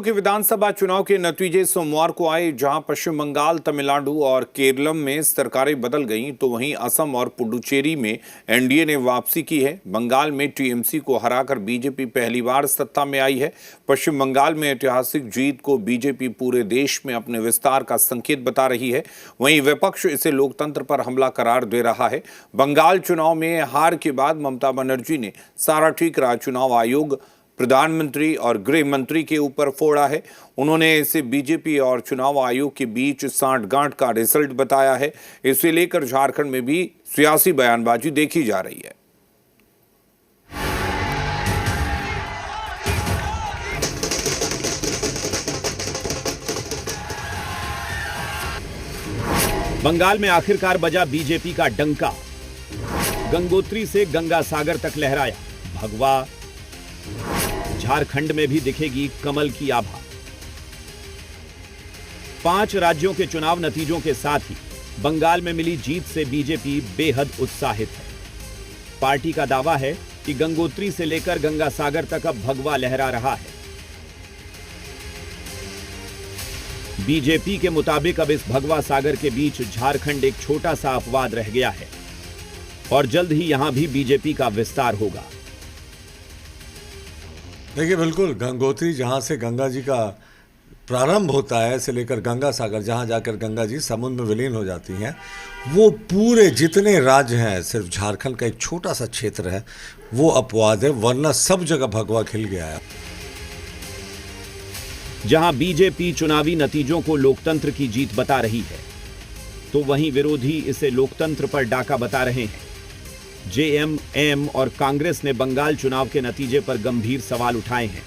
के विधानसभा चुनाव के नतीजे सोमवार को आए। जहां पश्चिम बंगाल, तमिलनाडु और केरलम में सरकारें बदल गईं, तो वहीं असम और पुडुचेरी में एनडीए ने वापसी की है। बंगाल में टीएमसी को हराकर बीजेपी पहली बार सत्ता में आई है। पश्चिम बंगाल में ऐतिहासिक जीत को बीजेपी पूरे देश में अपने विस्तार का संकेत बता रही है। वहीं विपक्ष इसे लोकतंत्र पर हमला करार दे रहा है। बंगाल चुनाव में हार के बाद ममता बनर्जी ने सारा ठीक रहा चुनाव आयोग, प्रधानमंत्री और गृह मंत्री के ऊपर फोड़ा है। उन्होंने इसे बीजेपी और चुनाव आयोग के बीच सांठगांठ का रिजल्ट बताया है। इसे लेकर झारखंड में भी सियासी बयानबाजी देखी जा रही है। बंगाल में आखिरकार बजा बीजेपी का डंका। गंगोत्री से गंगा सागर तक लहराया भगवा। झारखंड में भी दिखेगी कमल की आभा। 5 राज्यों के चुनाव नतीजों के साथ ही बंगाल में मिली जीत से बीजेपी बेहद उत्साहित है। पार्टी का दावा है कि गंगोत्री से लेकर गंगा सागर तक अब भगवा लहरा रहा है। बीजेपी के मुताबिक अब इस भगवा सागर के बीच झारखंड एक छोटा सा अपवाद रह गया है और जल्द ही यहां भी बीजेपी का विस्तार होगा। देखिए, बिल्कुल गंगोत्री जहाँ से गंगा जी का प्रारंभ होता है से लेकर गंगा सागर जहाँ जाकर गंगा जी समुद्र में विलीन हो जाती हैं, वो पूरे जितने राज्य हैं सिर्फ झारखंड का एक छोटा सा क्षेत्र है वो अपवाद है, वरना सब जगह भगवा खिल गया है। जहां बीजेपी चुनावी नतीजों को लोकतंत्र की जीत बता रही है, तो वहीं विरोधी इसे लोकतंत्र पर डाका बता रहे हैं। जेएमएम और कांग्रेस ने बंगाल चुनाव के नतीजे पर गंभीर सवाल उठाए हैं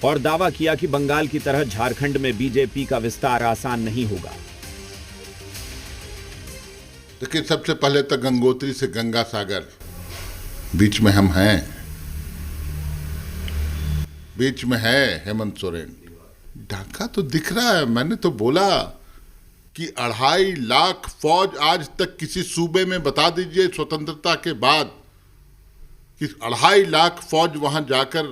और दावा किया कि बंगाल की तरह झारखंड में बीजेपी का विस्तार आसान नहीं होगा। देखिए, सबसे पहले तो गंगोत्री से गंगा सागर बीच में हम हैं, बीच में है हेमंत सोरेन। ढाका तो दिख रहा है। मैंने तो बोला कि 2.5 लाख फौज आज तक किसी सूबे में बता दीजिए स्वतंत्रता के बाद कि 2.5 लाख फौज वहां जाकर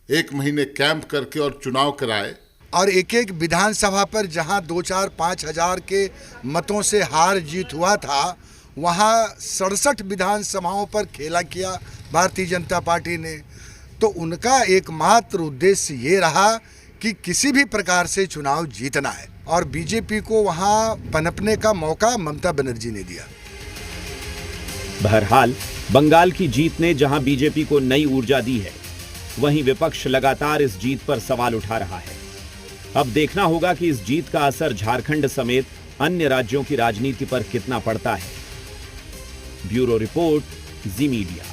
1 महीने कैंप करके और चुनाव कराए। और एक एक विधानसभा पर जहां 2-4-5 हजार के मतों से हार जीत हुआ था, वहां 67 विधानसभाओं पर खेला किया भारतीय जनता पार्टी ने। तो उनका एकमात्र उद्देश्य ये रहा कि किसी भी प्रकार से चुनाव जीतना है और बीजेपी को वहां पनपने का मौका ममता बनर्जी ने दिया। बहरहाल बंगाल की जीत ने जहां बीजेपी को नई ऊर्जा दी है, वहीं विपक्ष लगातार इस जीत पर सवाल उठा रहा है। अब देखना होगा कि इस जीत का असर झारखंड समेत अन्य राज्यों की राजनीति पर कितना पड़ता है। ब्यूरो रिपोर्ट, जी मीडिया।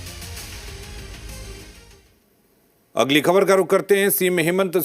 अगली खबर का रुख करते हैं। सीएम हेमंत